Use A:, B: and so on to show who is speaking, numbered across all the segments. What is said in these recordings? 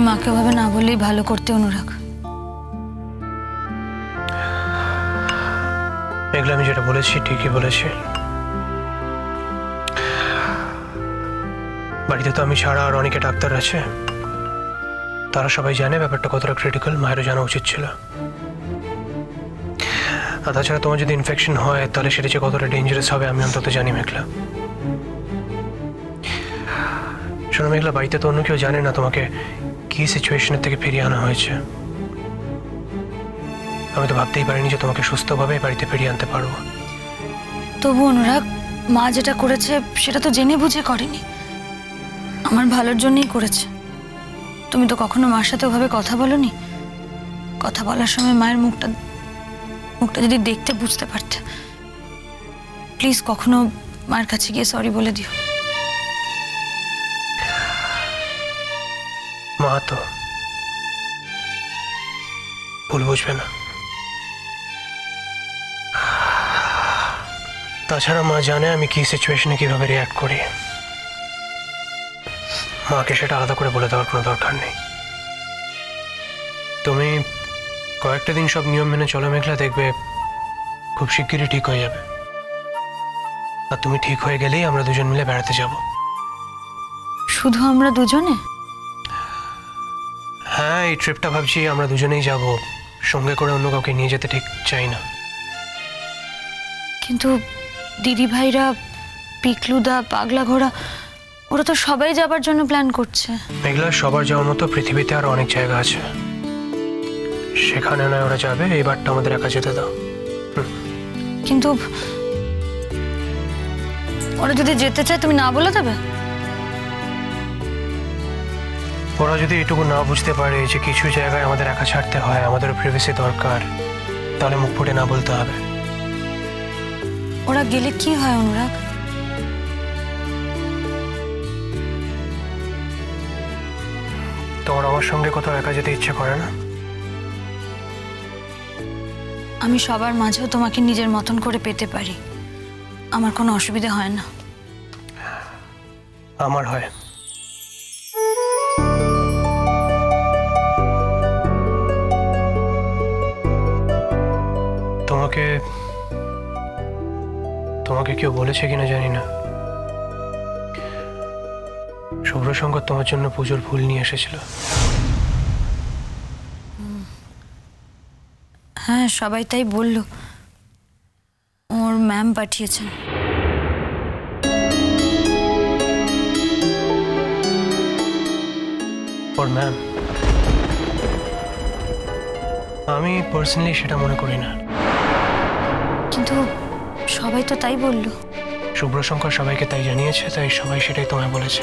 A: মাকে ভাবে না বলেই ভালো করতে অনুরাগ।
B: মেঘলা, আমি যেটা বলেছি ঠিকই বলেছি। বাড়িতে তো আমি ছাড়া আর অনেকে ডাক্তার আছে, তারা সবাই জানে ব্যাপারটা কতটা ক্রিটিক্যাল। মায়েরও জানা উচিত ছিল। আর তাছাড়া তোমার যদি ইনফেকশন হয় তাহলে সেটা যে কতটা ডেঞ্জারাস হবে আমি অন্তত জানি মেঘলা। শোনো মেঘলা, বাড়িতে তো অন্য কেউ জানে না তোমাকে কি সিচুয়েশনের থেকে ফিরিয়ে আনা হয়েছে। আমি তো ভাবতেই পারিনি যে তোমাকে সুস্থভাবে বাড়িতে ফিরিয়ে আনতে পারবো।
A: তবু অনুরাগ, মা যেটা করেছে সেটা তো জেনে বুঝে করেনি, আমার ভালোর জন্যই করেছে। তুমি তো কখনো মার সাথে ওভাবে কথা বলোনি। কথা বলার সময় মায়ের মুখটা যদি দেখতে বুঝতে পারতে। প্লিজ কখনো মায়ের কাছে গিয়ে সরি বলে দিও।
B: মা তো ভুল বুঝবে না। তাছাড়া মা জানে আমি কি সিচুয়েশনে কিভাবে রিয়াক্ট করি। মাকে সেটা আলাদা করে বলে দেওয়ার কোনো দরকার নেই। তুমি কয়েকটা দিন সব নিয়ম মেনে চলো মেঘলা, দেখবে খুব শিগগিরই ঠিক হয়ে যাবে। আর তুমি ঠিক হয়ে গেলেই আমরা দুজন মিলে বেড়াতে যাব।
A: শুধু আমরা দুজনে?
B: হ্যাঁ, এই ট্রিপটা ভাবছি আমরা দুজনেই যাব, সঙ্গে করে অন্য কাউকে নিয়ে যেতে ঠিক চাই না।
A: কিন্তু দিদি ভাইরা, পিকলুদা, পাগলা ঘোড়া, ওরা তো সবাই যাবার জন্য প্ল্যান করছে।
B: মেঘলা, সবার যাওয়ার মতো পৃথিবীতে আরো অনেক জায়গা আছে, সেখানে নয় ওরা যাবে। এইবারটা আমাদের একা যেতে দাও।
A: কিন্তু ওরা যদি যেতে চায় তুমি না বলে দেবে?
B: ওরা যদি এটুকু না বুঝতে পারে যে কিছু জায়গায় আমাদের একা ছাড়তে হয়, আমাদের প্রাইভেসি দরকার, তাহলে মুখ ফুটে না বলতে হবে।
A: ওরা গেলে কি হয় অনুরাগ?
B: তোমার আমার সঙ্গে কোথাও একা যেতে ইচ্ছে করে না?
A: আমি সবার মাঝেও তোমাকে নিজের মতন করে পেতে পারি, আমার কোনো অসুবিধা হয় না।
B: আমার হয়। তোমাকে তোমাকে কেউ বলেছে কিনা জানি না, শুভ্রশঙ্কর তোমার জন্য পুজোর ফুল নিয়ে এসেছিল।
A: হ্যাঁ, সবাই তাই বলল। ওর ম্যাম পাঠিয়েছেন।
B: ওর ম্যাম? আমি পার্সোনালি সেটা মনে করি না।
A: কিন্তু সবাই তো তাই বলল।
B: শুভ্রশঙ্কর সবাইকে তাই জানিয়েছে, তাই সবাই সেটাই তোমায় বলেছে।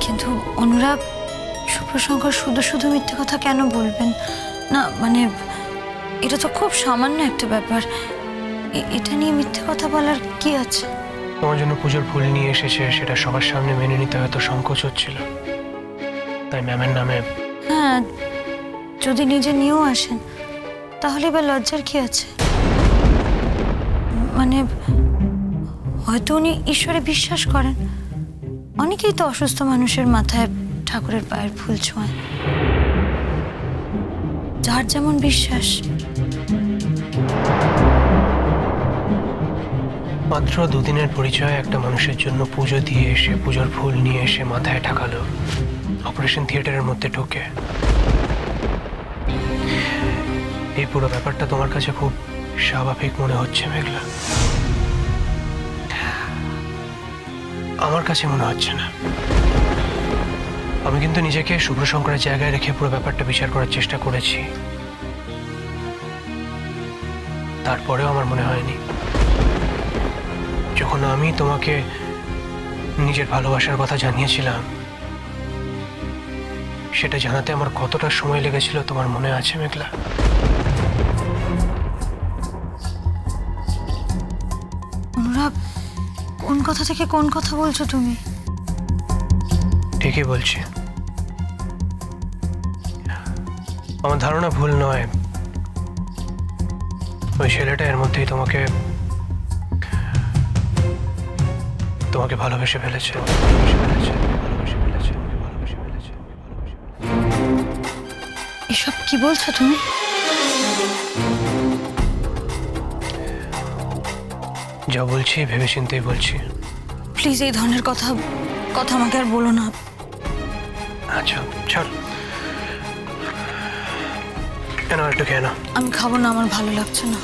A: কিন্তু অনুরাগ, শুভ্রশঙ্কর শুধু শুধু মিথ্যে কথা কেন বলবেন? না মানে এটা তো খুব সামান্য একটা ব্যাপার, এটা নিয়ে মিথ্যে কথা বলার কি আছে?
B: তোমার জন্য পুজোর ফুল নিয়ে এসেছে, সেটা সবার সামনে মেনে নিতে হয়তো সংকোচ হচ্ছিল, তাই ম্যামের নামে।
A: হ্যাঁ, যদি নিজে নিয়েও আসেন তাহলে এবার লজ্জার কি আছে? মানে হয়তো উনি ঈশ্বরে বিশ্বাস করেন। অনেকেই তো অসুস্থ মানুষের মাথায় ঠাকুরের পায়ের ফুল ছোঁয়, যার যেমন বিশ্বাস।
B: মাত্র দুদিনের পরিচয় একটা মানুষের জন্য পুজো দিয়ে এসে পুজোর ফুল নিয়ে এসে মাথায় ঠাকালো, অপারেশন থিয়েটারের মধ্যে ঢুকে। এই পুরো ব্যাপারটা তোমার কাছে খুব স্বাভাবিক মনে হচ্ছে মেঘলা, আমার কাছে মনে হচ্ছে না। আমি কিন্তু নিজেকে শুভ্রশঙ্করের জায়গায় রেখে পুরো ব্যাপারটা বিচার করার চেষ্টা করেছি, তারপরেও আমার মনে হয়নি। যখন আমি তোমাকে নিজের ভালোবাসার কথা জানিয়েছিলাম, সেটা জানাতে আমার কতটা সময় লেগেছিল তোমার মনে আছে মেঘলা?
A: অনুরাগ, কোন কথা থেকে কোন কথা বলছো তুমি?
B: ঠিকই বলছি, আমার ধারণা ভুল নয়। ওই ছেলেটা এর মধ্যেই তোমাকে ভালোবেসে ফেলেছে।
A: কি বলছো তুমি?
B: যা বলছি ভেবে চিন্তেই বলছি।
A: প্লিজ এই ধরনের কথা কথা আমাকে আর বলো না।
B: আচ্ছা চল, কেন একটু খেয়ে না।
A: আমি খাবো না, আমার ভালো লাগছে না।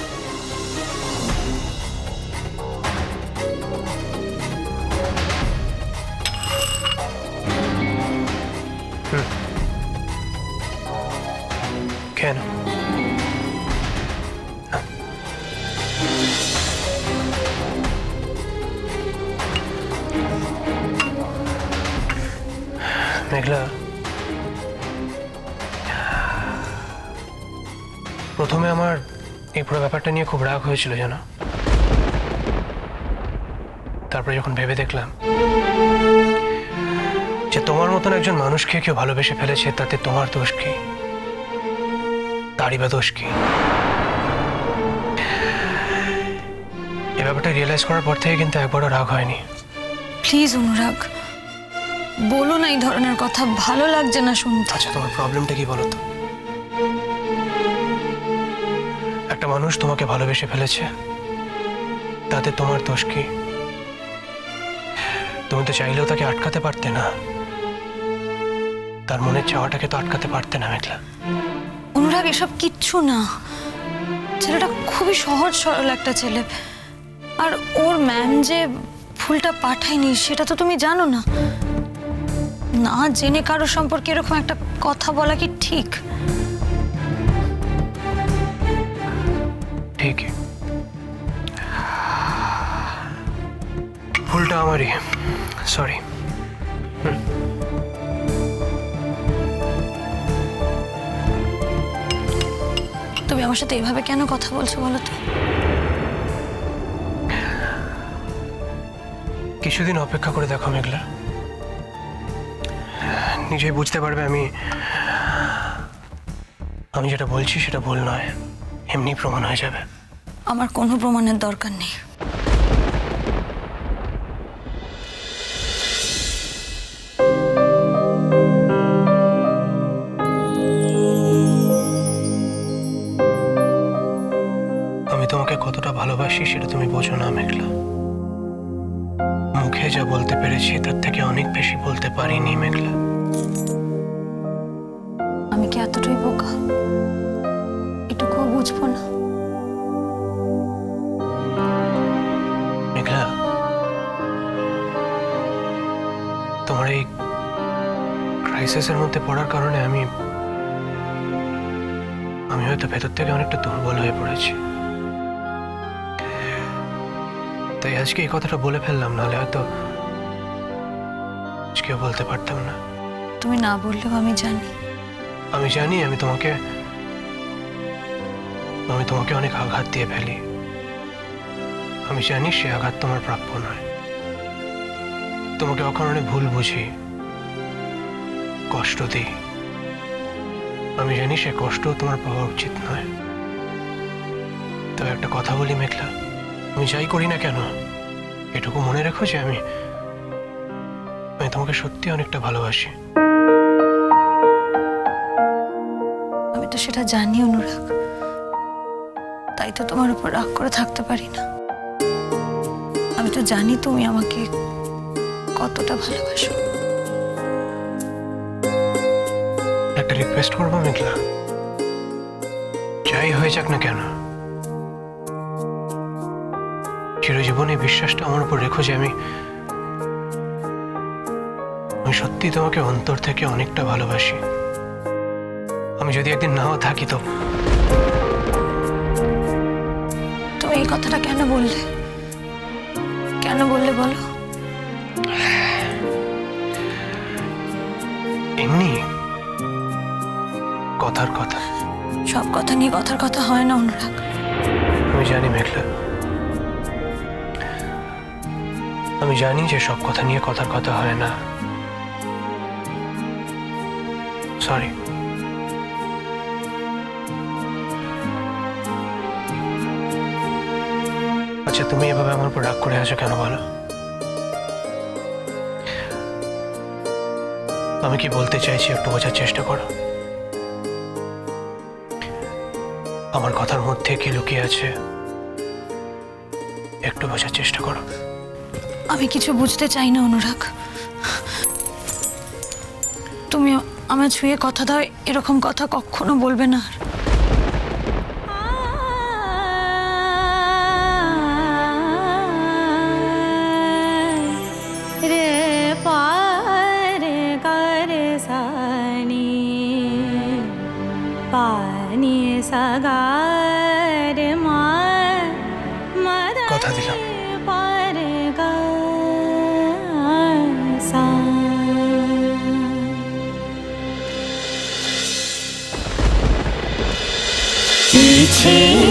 B: খেয়ে না। মেঘলা, প্রথমে আমার এই পুরো ব্যাপারটা নিয়ে খুব রাগ হয়েছিল জানো। তারপরে যখন ভেবে দেখলাম যে তোমার মতন একজন মানুষকে কেউ ভালোবেসে ফেলেছে, তাতে তোমার দোষ কি, তারই বা দোষ কি? এই ব্যাপারটা রিয়েলাইজ করার পর থেকে কিন্তু একবারও রাগ হয়নি।
A: প্লিজ অনুরাগ, বলো না এই ধরনের কথা, ভালো লাগছে না শুনতে।
B: আচ্ছা তোমার প্রবলেমটা কি বলো তো? একটা মানুষ তোমাকে ভালোবেসে ফেলেছে, তাতে তোমার দোষ কি? তুমি তো চাইলেও তাকে আটকাতে পারতে না, তার মনের চাওয়াটাকে তো আটকাতে পারতে না মেঘলা।
A: অনুরাগ এসব কিচ্ছু না, ছেলেটা খুবই সহজ সরল একটা ছেলে। আর ওর ম্যাম যে ফুলটা পাঠায়নি সেটা তো তুমি জানো না। না জেনে কারো সম্পর্কে এরকম একটা কথা বলা কি ঠিক?
B: ঠিক, ভুলটা আমারই, সরি।
A: তুমি আমার সাথে এভাবে কেন কথা বলছো বলো তো?
B: কিছুদিন অপেক্ষা করে দেখো মেঘলা, নিজেই বুঝতে পারবে আমি যেটা বলছি সেটা ভুল নয়, এমনি প্রমাণ হয়ে যাবে।
A: আমার কোনো প্রমাণের দরকার নেই।
B: আমি তোমাকে কতটা ভালোবাসি সেটা তুমি বোঝো না মেঘলা। মুখে যা বলতে পেরেছি তার থেকে অনেক বেশি বলতে পারিনি মেঘলা।
A: আমি কি এতটাই বোকা? এটুকুও বুঝবো না?
B: মেঘলা, তোমার এই ক্রাইসিসের মধ্যে পড়ার কারণে আমি হয়তো ভেতর থেকে অনেকটা দুর্বল হয়ে পড়েছি। তাই আজকে এই কথাটা বলে ফেললাম, নাহলে হয়তো আজকেও বলতে পারতাম না।
A: তুমি না বললেও আমি জানি।
B: আমি তোমাকে অনেক আঘাত দিয়ে ফেলি। আমি জানি সে আঘাত তোমার প্রাপ্য নয়। তোমাকে অকারণে ভুল বুঝি, কষ্ট দিই। আমি জানি সে কষ্ট তোমার পাওয়া উচিত নয়। তবে একটা কথা বলি মেঘলা, আমি যাই করি না কেন এটুকু মনে রেখো যে আমি তোমাকে সত্যি অনেকটা ভালোবাসি।
A: আমি তো সেটা জানি অনুরাগ, তাই তো তোমার উপর রাগ করে থাকতে পারি না। আমি তো জানি তুমি আমাকে কতটা ভালোবাসো।
B: একটা রিকোয়েস্ট করবো মেঘলা, যাই হয়ে যাক না কেন চিরজীবনে বিশ্বাসটা আমার উপর রেখো যে আমি সত্যি তোমাকে অন্তর থেকে অনেকটা ভালোবাসি। আমি যদি একদিন নাও থাকি তো।
A: তুমি এই কথাটা কেন বললে? কেন বললে বলো?
B: এমনি কথার কথা।
A: সব কথা নিয়ে কথার কথা হয় না অনুরাগ।
B: আমি জানি মেঘলা, আমি জানি যে সব কথা নিয়ে কথার কথা হয় না। সরি। আচ্ছা তুমি এভাবে আমার উপর রাগ করে আছো কেন বলো? আমি কি বলতে চাইছি একটু বোঝার চেষ্টা করো। আমার কথার মধ্যে কি লুকিয়ে আছে একটু বোঝার চেষ্টা করো।
A: আমি কিছু বুঝতে চাই না অনুরাগ। তুমি আমার ছুঁয়ে কথা দাও, এরকম কথা কখনো বলবে না আর।
B: কথা দিলাম।
C: पीछे